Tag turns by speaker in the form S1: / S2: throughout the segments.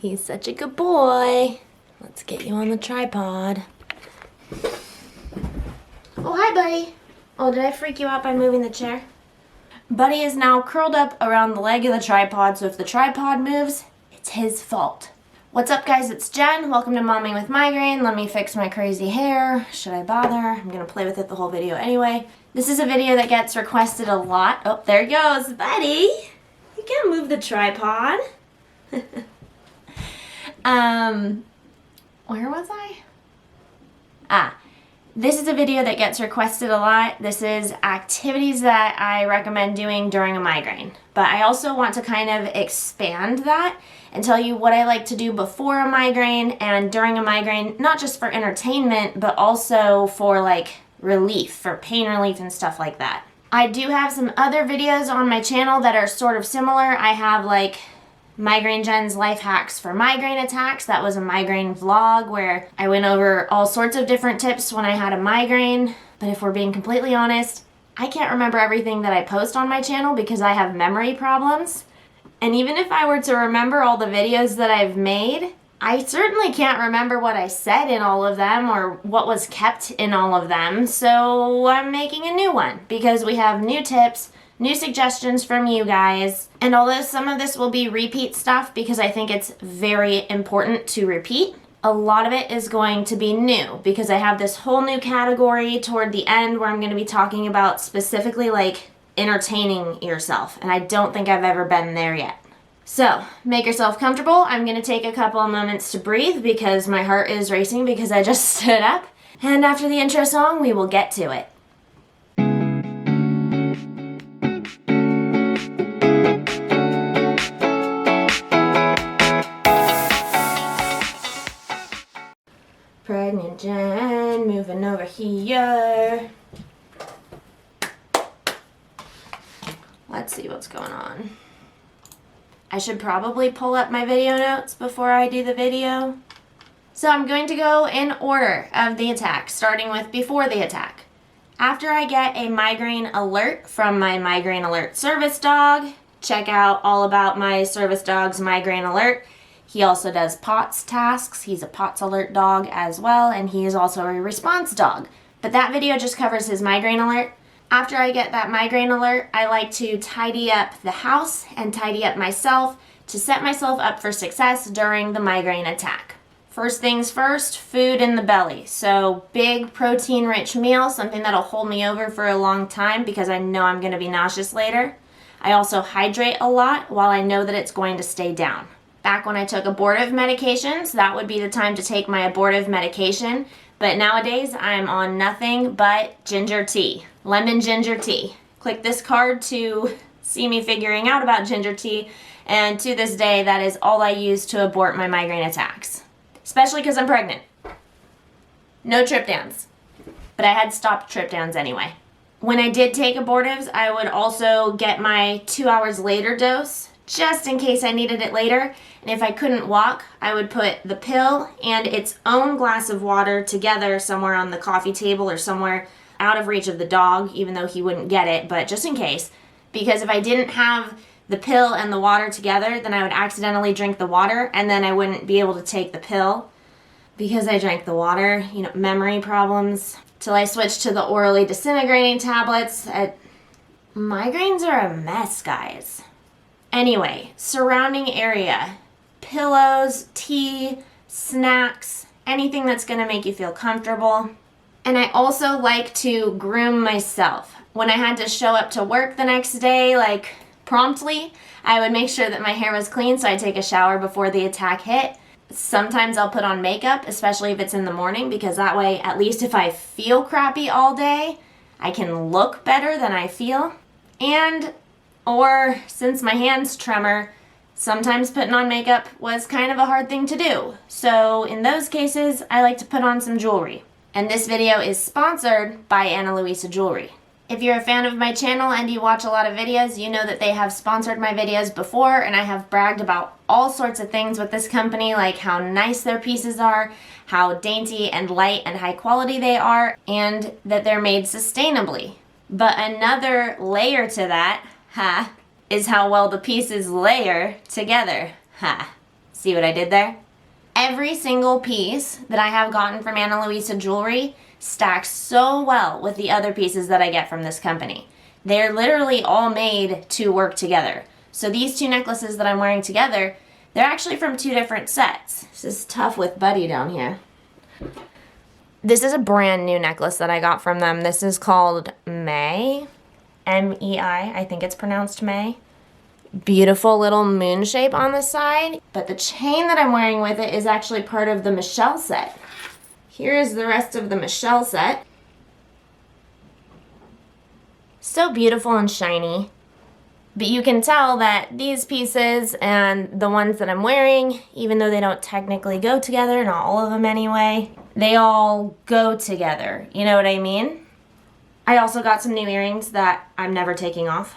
S1: He's such a good boy. Let's get you on the tripod. Oh, hi, Buddy. Oh, did I freak you out by moving the chair? Buddy is now curled up around the leg of the tripod, so if the tripod moves, it's his fault. What's up, guys? It's Jen. Welcome to Momming with Migraine. Let me fix my crazy hair. Should I bother? I'm gonna play with it the whole video anyway. This is a video that gets requested a lot. Oh, there he goes, Buddy. You can't move the tripod. Where was I? This is a video that gets requested a lot. This is activities that I recommend doing during a migraine. But I also want to kind of expand that and tell you what I like to do before a migraine and during a migraine, not just for entertainment, but also for like relief, for pain relief and stuff like that. I do have some other videos on my channel that are sort of similar. I have like Migraine Jen's Life Hacks for Migraine Attacks. That was a migraine vlog where I went over all sorts of different tips when I had a migraine. But if we're being completely honest, I can't remember everything that I post on my channel because I have memory problems. And even if I were to remember all the videos that I've made, I certainly can't remember what I said in all of them or what was kept in all of them. So I'm making a new one because we have new tips, new suggestions from you guys. And although some of this will be repeat stuff because I think it's very important to repeat, a lot of it is going to be new because I have this whole new category toward the end where I'm going to be talking about specifically like entertaining yourself. And I don't think I've ever been there yet. So make yourself comfortable. I'm going to take a couple of moments to breathe because my heart is racing because I just stood up. And after the intro song, we will get to it. Pregnant Jen, moving over here. Let's see what's going on. I should probably pull up my video notes before I do the video. So I'm going to go in order of the attack, starting with before the attack. After I get a migraine alert from my migraine alert service dog, check out all about my service dog's migraine alert. He also does POTS tasks. He's a POTS alert dog as well, and he is also a response dog. But that video just covers his migraine alert. After I get that migraine alert, I like to tidy up the house and tidy up myself to set myself up for success during the migraine attack. First things first, food in the belly. So big protein-rich meal, something that'll hold me over for a long time because I know I'm going to be nauseous later. I also hydrate a lot while I know that it's going to stay down. Back when I took abortive medications, that would be the time to take my abortive medication. But nowadays, I'm on nothing but ginger tea. Lemon ginger tea. Click this card to see me figuring out about ginger tea. And to this day, that is all I use to abort my migraine attacks. Especially because I'm pregnant. No triptans. But I had stopped triptans anyway. When I did take abortives, I would also get my 2 hours later dose, just in case I needed it later. And if I couldn't walk, I would put the pill and its own glass of water together somewhere on the coffee table or somewhere out of reach of the dog, even though he wouldn't get it, but just in case. Because if I didn't have the pill and the water together, then I would accidentally drink the water and then I wouldn't be able to take the pill because I drank the water, memory problems. Till I switched to the orally disintegrating tablets. Migraines are a mess, guys. Anyway, surrounding area. Pillows, tea, snacks, anything that's going to make you feel comfortable. And I also like to groom myself. When I had to show up to work the next day, like promptly, I would make sure that my hair was clean so I'd take a shower before the attack hit. Sometimes I'll put on makeup, especially if it's in the morning, because that way, at least if I feel crappy all day, I can look better than I feel. Or since my hands tremor, sometimes putting on makeup was kind of a hard thing to do. So in those cases, I like to put on some jewelry. And this video is sponsored by Luisa Jewelry. If you're a fan of my channel and you watch a lot of videos, you know that they have sponsored my videos before, and I have bragged about all sorts of things with this company, like how nice their pieces are, how dainty and light and high quality they are, and that they're made sustainably. But another layer to that, is how well the pieces layer together. See what I did there? Every single piece that I have gotten from Ana Luisa Jewelry stacks so well with the other pieces that I get from this company. They're literally all made to work together. So these two necklaces that I'm wearing together, they're actually from two different sets. This is tough with Buddy down here. This is a brand new necklace that I got from them. This is called May, M-E-I, I think it's pronounced May. Beautiful little moon shape on the side, but the chain that I'm wearing with it is actually part of the Michelle set. Here is the rest of the Michelle set. So beautiful and shiny. But you can tell that these pieces and the ones that I'm wearing, even though they don't technically go together, not all of them anyway, they all go together. You know what I mean? I also got some new earrings that I'm never taking off.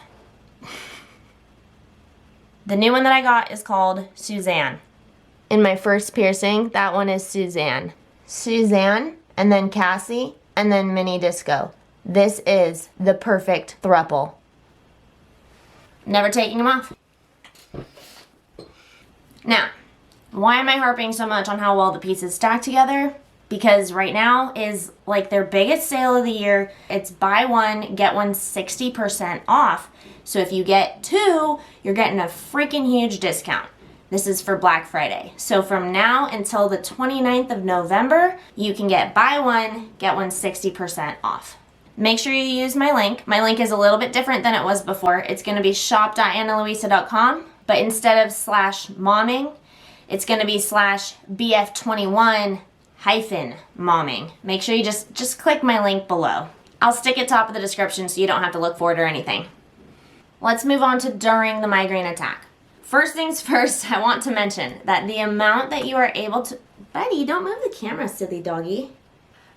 S1: The new one that I got is called Suzanne. In my first piercing, that one is Suzanne. Suzanne, and then Cassie, and then Mini Disco. This is the perfect throuple. Never taking them off. Now, why am I harping so much on how well the pieces stack together? Because right now is like their biggest sale of the year. It's buy one, get one 60% off. So if you get two, you're getting a freaking huge discount. This is for Black Friday. So from now until the 29th of November, you can get buy one, get one 60% off. Make sure you use my link. My link is a little bit different than it was before. It's going to be shop.analuisa.com, but instead of /momming, it's going to be /BF21-momming. Make sure you just click my link below. I'll stick it top of the description so you don't have to look for it or anything. Let's move on to during the migraine attack. First things first, I want to mention that the amount that you are able to... Buddy, don't move the camera, silly doggy.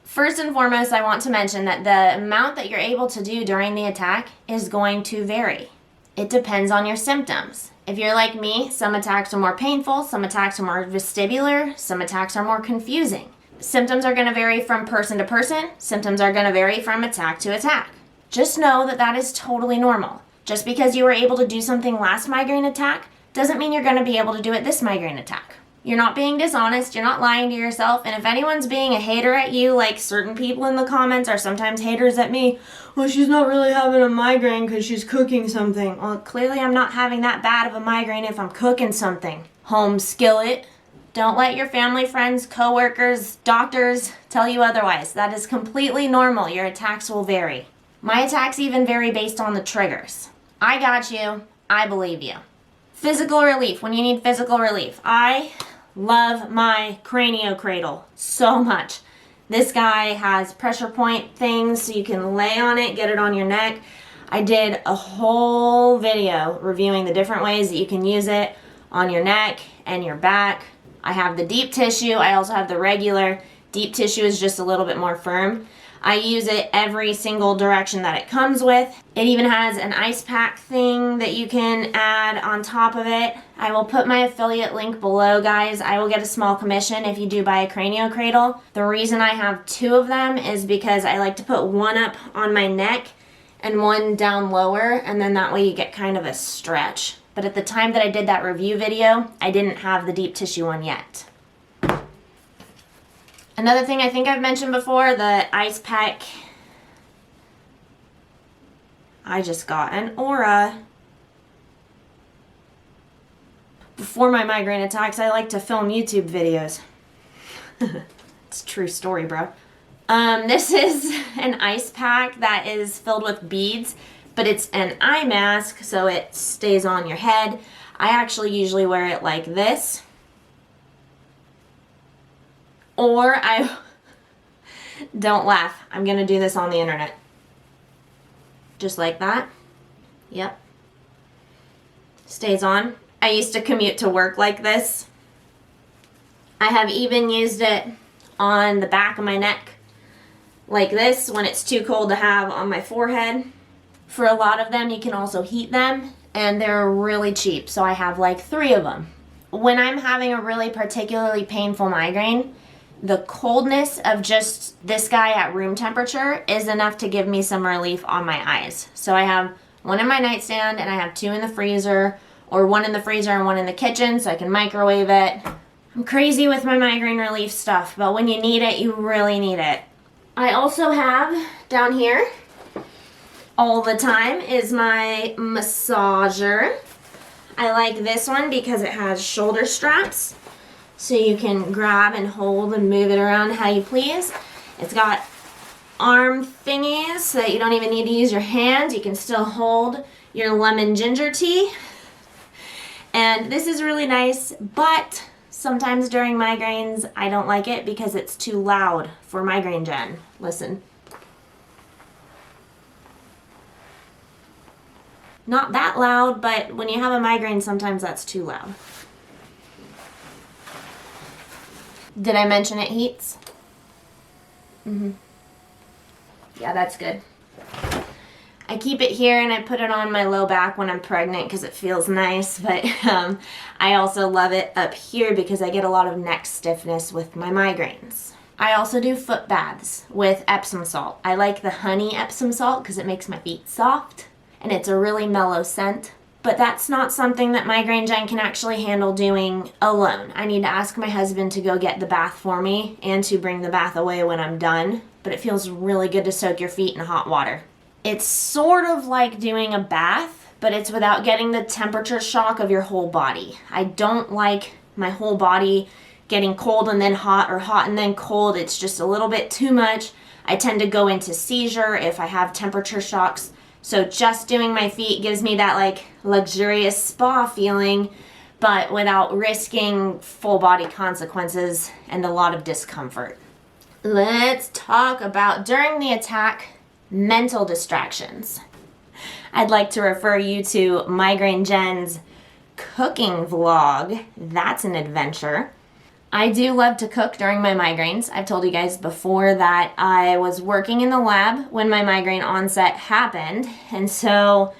S1: First and foremost, I want to mention that the amount that you're able to do during the attack is going to vary. It depends on your symptoms. If you're like me, some attacks are more painful, some attacks are more vestibular, some attacks are more confusing. Symptoms are going to vary from person to person. Symptoms are going to vary from attack to attack. Just know that that is totally normal. Just because you were able to do something last migraine attack doesn't mean you're going to be able to do it this migraine attack. You're not being dishonest, you're not lying to yourself, and if anyone's being a hater at you, like certain people in the comments are sometimes haters at me, well, she's not really having a migraine because she's cooking something. Well, clearly I'm not having that bad of a migraine if I'm cooking something. Home skillet. Don't let your family, friends, coworkers, doctors tell you otherwise. That is completely normal. Your attacks will vary. My attacks even vary based on the triggers. I got you. I believe you. Physical relief, when you need physical relief. I love my craniocradle so much. This guy has pressure point things so you can lay on it, get it on your neck. I did a whole video reviewing the different ways that you can use it on your neck and your back. I have the deep tissue. I also have the regular. Deep tissue is just a little bit more firm. I use it every single direction that it comes with. It even has an ice pack thing that you can add on top of it. I will put my affiliate link below, guys. I will get a small commission if you do buy a craniocradle. The reason I have two of them is because I like to put one up on my neck and one down lower, and then that way you get kind of a stretch. But at the time that I did that review video, I didn't have the deep tissue one yet. Another thing I think I've mentioned before, the ice pack. I just got an Aura. Before my migraine attacks, I like to film YouTube videos. It's a true story, bro. This is an ice pack that is filled with beads, but it's an eye mask, so it stays on your head. I actually usually wear it like this. Or don't laugh, I'm gonna do this on the internet. Just like that. Yep. Stays on. I used to commute to work like this. I have even used it on the back of my neck like this when it's too cold to have on my forehead. For a lot of them, you can also heat them, and they're really cheap, so I have like 3 of them. When I'm having a really particularly painful migraine, the coldness of just this guy at room temperature is enough to give me some relief on my eyes. So I have one in my nightstand and I have 2 in the freezer, or one in the freezer and one in the kitchen so I can microwave it. I'm crazy with my migraine relief stuff, but when you need it, you really need it. I also have down here all the time is my massager. I like this one because it has shoulder straps, so you can grab and hold and move it around how you please. It's got arm thingies so that you don't even need to use your hands. You can still hold your lemon ginger tea. And this is really nice, but sometimes during migraines I don't like it because it's too loud for Migraine Jen. Listen. Not that loud, but when you have a migraine, sometimes that's too loud. Did I mention it heats? Yeah, that's good. I keep it here and I put it on my low back when I'm pregnant because it feels nice, but I also love it up here because I get a lot of neck stiffness with my migraines. I also do foot baths with Epsom salt. I like the honey Epsom salt because it makes my feet soft and it's a really mellow scent. But that's not something that Migraine Jen can actually handle doing alone. I need to ask my husband to go get the bath for me and to bring the bath away when I'm done. But it feels really good to soak your feet in hot water. It's sort of like doing a bath, but it's without getting the temperature shock of your whole body. I don't like my whole body getting cold and then hot or hot and then cold. It's just a little bit too much. I tend to go into seizure if I have temperature shocks. So just doing my feet gives me that like luxurious spa feeling, but without risking full body consequences and a lot of discomfort. Let's talk about, during the attack, mental distractions. I'd like to refer you to Migraine Jen's cooking vlog. That's an adventure. I do love to cook during my migraines. I've told you guys before that I was working in the lab when my migraine onset happened, and so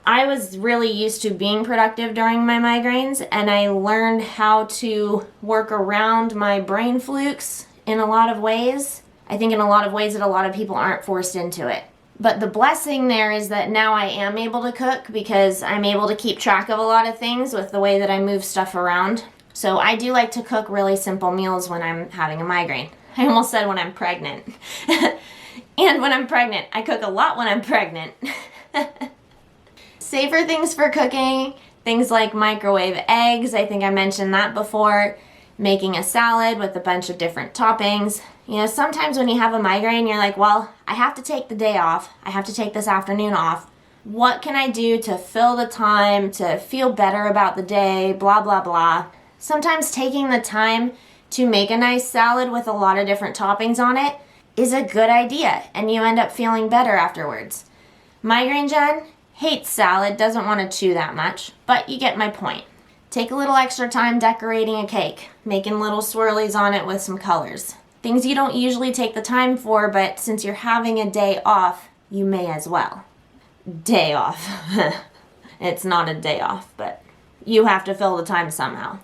S1: I was really used to being productive during my migraines, and I learned how to work around my brain flukes in a lot of ways. I think in a lot of ways that a lot of people aren't forced into it. But the blessing there is that now I am able to cook because I'm able to keep track of a lot of things with the way that I move stuff around. So I do like to cook really simple meals when I'm having a migraine. I almost said when I'm pregnant. And when I'm pregnant. I cook a lot when I'm pregnant. Safer things for cooking, things like microwave eggs. I think I mentioned that before. Making a salad with a bunch of different toppings. You know, sometimes when you have a migraine, you're like, well, I have to take the day off. I have to take this afternoon off. What can I do to fill the time, to feel better about the day, blah, blah, blah. Sometimes taking the time to make a nice salad with a lot of different toppings on it is a good idea, and you end up feeling better afterwards. Migraine Jen hates salad, doesn't want to chew that much, but you get my point. Take a little extra time decorating a cake, making little swirlies on it with some colors. Things you don't usually take the time for, but since you're having a day off, you may as well. Day off. It's not a day off, but you have to fill the time somehow.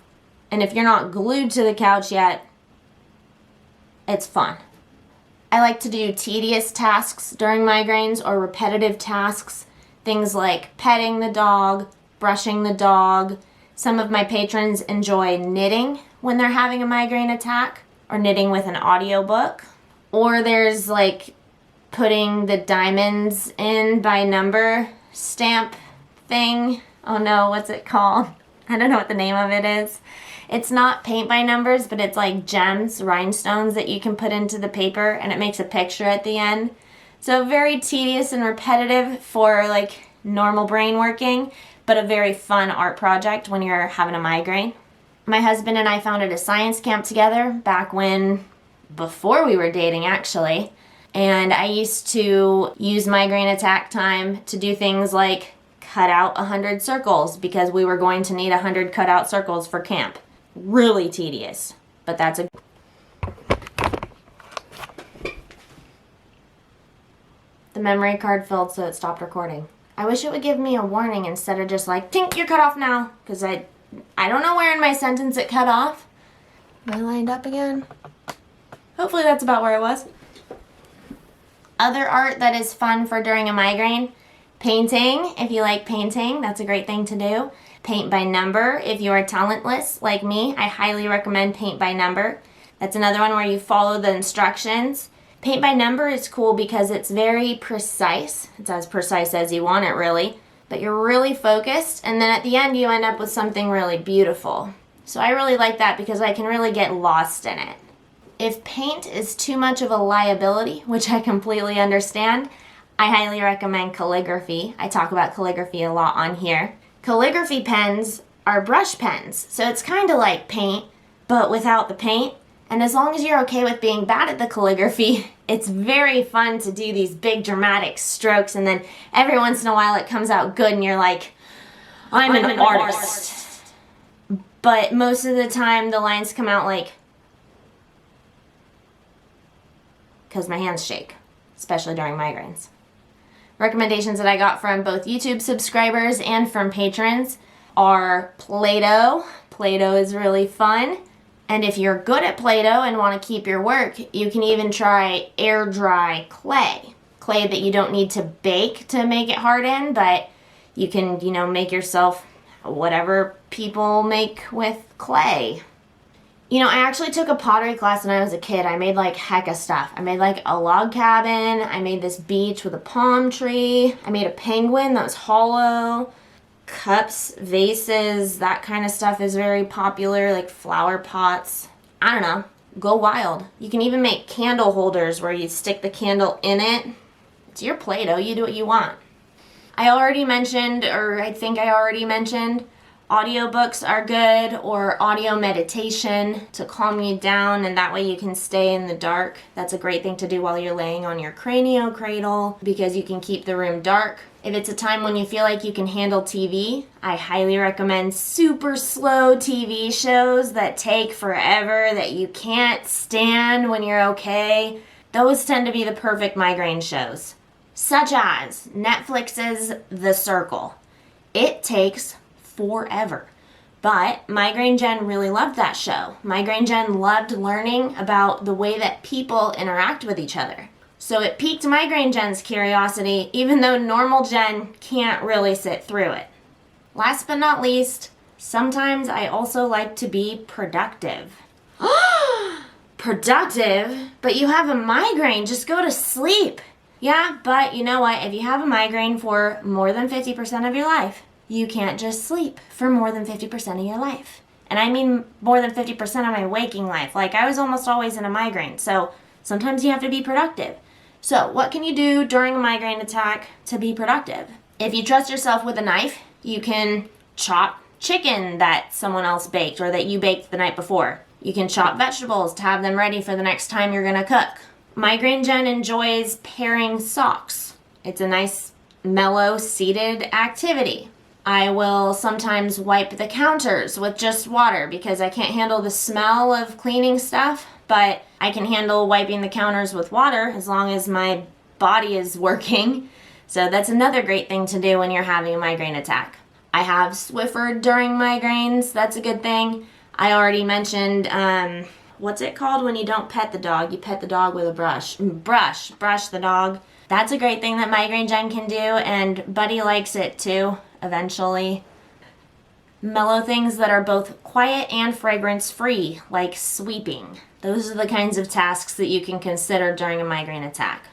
S1: And if you're not glued to the couch yet, it's fun. I like to do tedious tasks during migraines or repetitive tasks. Things like petting the dog, brushing the dog. Some of my patrons enjoy knitting when they're having a migraine attack, or knitting with an audiobook. Or there's like putting the diamonds in by number stamp thing. Oh no, what's it called? I don't know what the name of it is. It's not paint by numbers, but it's like gems, rhinestones that you can put into the paper, and it makes a picture at the end. So very tedious and repetitive for like normal brain working, but a very fun art project when you're having a migraine. My husband and I founded a science camp together back before we were dating actually, and I used to use migraine attack time to do things like cut out 100 circles because we were going to need 100 cut out circles for camp. Really tedious, but that's a... The memory card filled, so it stopped recording. I wish it would give me a warning instead of just like, tink, you're cut off now, because I don't know where in my sentence it cut off. Am I lined up again? Hopefully that's about where I was. Other art that is fun for during a migraine, Painting, if you like painting, that's a great thing to do. Paint by number, if you are talentless like me, I highly recommend paint by number. That's another one where you follow the instructions. Paint by number is cool because it's very precise. It's as precise as you want it, really. But you're really focused, and then at the end you end up with something really beautiful. So I really like that because I can really get lost in it. If paint is too much of a liability, which I completely understand, I highly recommend calligraphy. I talk about calligraphy a lot on here. Calligraphy pens are brush pens, so it's kind of like paint, but without the paint. And as long as you're okay with being bad at the calligraphy, it's very fun to do these big dramatic strokes, and then every once in a while it comes out good and you're like, I'm an artist. But most of the time the lines come out like, because my hands shake, especially during migraines. Recommendations that I got from both YouTube subscribers and from patrons are Play-Doh. Play-Doh is really fun. And if you're good at Play-Doh and want to keep your work, you can even try air dry clay. Clay that you don't need to bake to make it harden, but you can, make yourself whatever people make with clay. I actually took a pottery class when I was a kid. I made like hecka stuff. I made like a log cabin. I made this beach with a palm tree. I made a penguin that was hollow. Cups, vases, that kind of stuff is very popular, like flower pots. I don't know. Go wild. You can even make candle holders where you stick the candle in it. It's your Play-Doh. You do what you want. I think I already mentioned, audiobooks are good, or audio meditation to calm you down, and that way you can stay in the dark. That's a great thing to do while you're laying on your cranial cradle because you can keep the room dark. If it's a time when you feel like you can handle TV, I highly recommend super slow TV shows that take forever, that you can't stand when you're okay. Those tend to be the perfect migraine shows, such as Netflix's The Circle. It takes forever. But Migraine Gen really loved that show. Migraine Gen loved learning about the way that people interact with each other. So it piqued Migraine Gen's curiosity, even though normal Gen can't really sit through it. Last but not least, sometimes I also like to be productive. Productive? But you have a migraine, just go to sleep. Yeah, but you know what? If you have a migraine for more than 50% of your life, you can't just sleep for more than 50% of your life. And I mean more than 50% of my waking life. Like, I was almost always in a migraine, so sometimes you have to be productive. So what can you do during a migraine attack to be productive? If you trust yourself with a knife, you can chop chicken that someone else baked or that you baked the night before. You can chop vegetables to have them ready for the next time you're gonna cook. Migraine Gen enjoys pairing socks. It's a nice, mellow, seated activity. I will sometimes wipe the counters with just water because I can't handle the smell of cleaning stuff, but I can handle wiping the counters with water as long as my body is working. So that's another great thing to do when you're having a migraine attack. I have Swiffered during migraines. That's a good thing. I already mentioned, what's it called when you don't pet the dog? You pet the dog with a brush. Brush the dog. That's a great thing that Migraine Gen can do, and Buddy likes it too, eventually. Mellow things that are both quiet and fragrance free, like sweeping. Those are the kinds of tasks that you can consider during a migraine attack.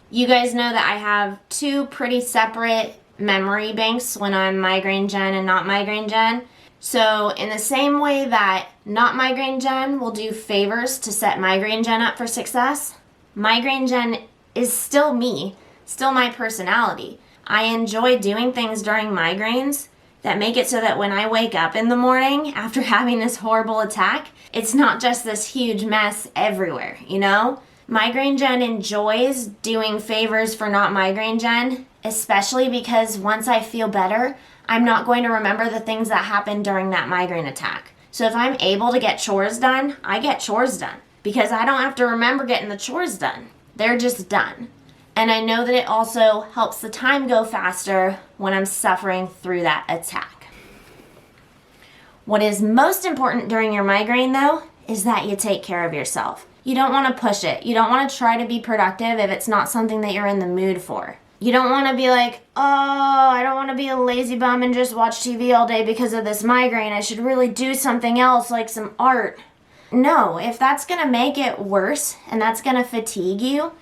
S1: You guys know that I have two pretty separate memory banks when I'm Migraine Gen and not Migraine Gen. So in the same way that not Migraine Gen will do favors to set Migraine Gen up for success, Migraine Gen is still me, still my personality. I enjoy doing things during migraines that make it so that when I wake up in the morning after having this horrible attack, it's not just this huge mess everywhere, Migraine Gen enjoys doing favors for not Migraine Gen, especially because once I feel better, I'm not going to remember the things that happened during that migraine attack. So if I'm able to get chores done, I get chores done because I don't have to remember getting the chores done. They're just done. And I know that it also helps the time go faster when I'm suffering through that attack. What is most important during your migraine, though, is that you take care of yourself. You don't want to push it. You don't want to try to be productive if it's not something that you're in the mood for. You don't want to be like, oh, I don't want to be a lazy bum and just watch TV all day because of this migraine. I should really do something else like some art. No, if that's going to make it worse and that's going to fatigue you,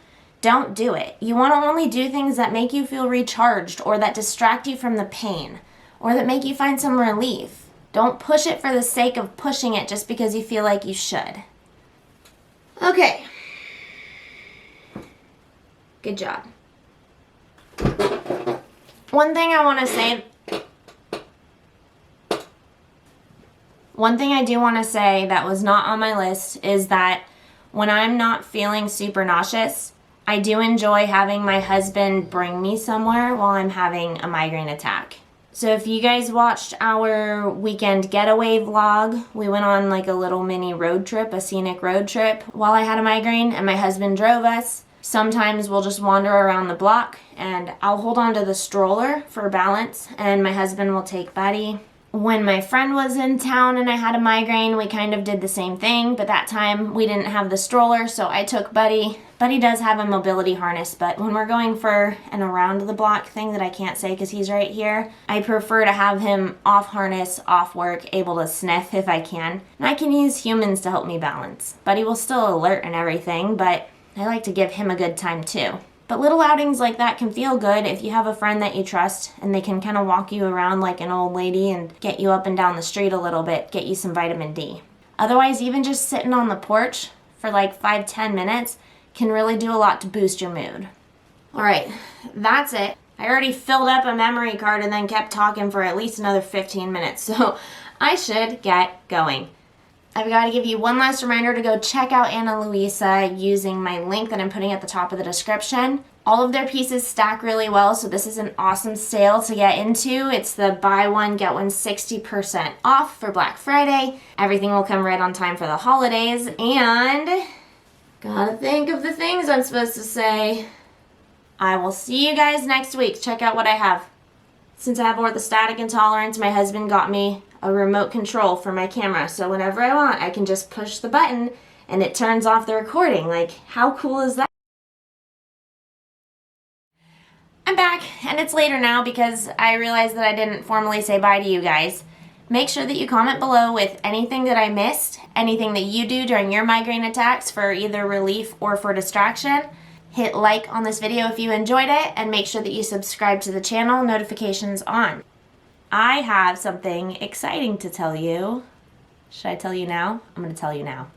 S1: don't do it. You want to only do things that make you feel recharged or that distract you from the pain or that make you find some relief. Don't push it for the sake of pushing it just because you feel like you should. Okay. Good job. One thing I do want to say that was not on my list is that when I'm not feeling super nauseous, I do enjoy having my husband bring me somewhere while I'm having a migraine attack. So if you guys watched our weekend getaway vlog, we went on like a little mini road trip, a scenic road trip while I had a migraine and my husband drove us. Sometimes we'll just wander around the block and I'll hold on to the stroller for balance and my husband will take Buddy. When my friend was in town and I had a migraine, we kind of did the same thing, but that time we didn't have the stroller, so I took Buddy. Buddy does have a mobility harness, but when we're going for an around the block thing that I can't say because he's right here, I prefer to have him off harness, off work, able to sniff if I can. And I can use humans to help me balance. Buddy will still alert and everything, but I like to give him a good time too. But little outings like that can feel good if you have a friend that you trust and they can kind of walk you around like an old lady and get you up and down the street a little bit, get you some vitamin D. Otherwise, even just sitting on the porch for like 5-10 minutes can really do a lot to boost your mood. All right, that's it. I already filled up a memory card and then kept talking for at least another 15 minutes, so I should get going. I've got to give you one last reminder to go check out Ana Luisa using my link that I'm putting at the top of the description. All of their pieces stack really well, so this is an awesome sale to get into. It's the buy one, get one 60% off for Black Friday. Everything will come right on time for the holidays, and gotta think of the things I'm supposed to say. I will see you guys next week. Check out what I have. Since I have orthostatic intolerance, my husband got me a remote control for my camera, so whenever I want, I can just push the button and it turns off the recording. Like, how cool is that? I'm back, and it's later now because I realized that I didn't formally say bye to you guys. Make sure that you comment below with anything that I missed, anything that you do during your migraine attacks for either relief or for distraction. Hit like on this video if you enjoyed it, and make sure that you subscribe to the channel, notifications on. I have something exciting to tell you. Should I tell you now? I'm going to tell you now.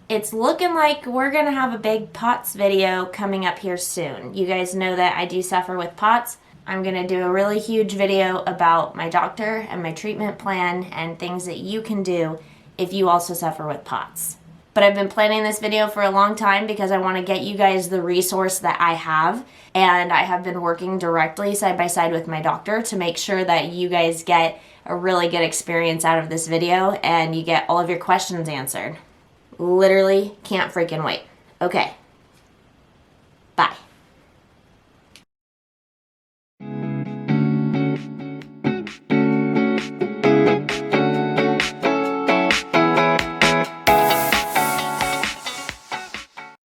S1: It's looking like we're going to have a big POTS video coming up here soon. You guys know that I do suffer with POTS. I'm going to do a really huge video about my doctor and my treatment plan and things that you can do if you also suffer with POTS. But I've been planning this video for a long time because I want to get you guys the resource that I have, and I have been working directly side by side with my doctor to make sure that you guys get a really good experience out of this video and you get all of your questions answered. Literally can't freaking wait. Okay,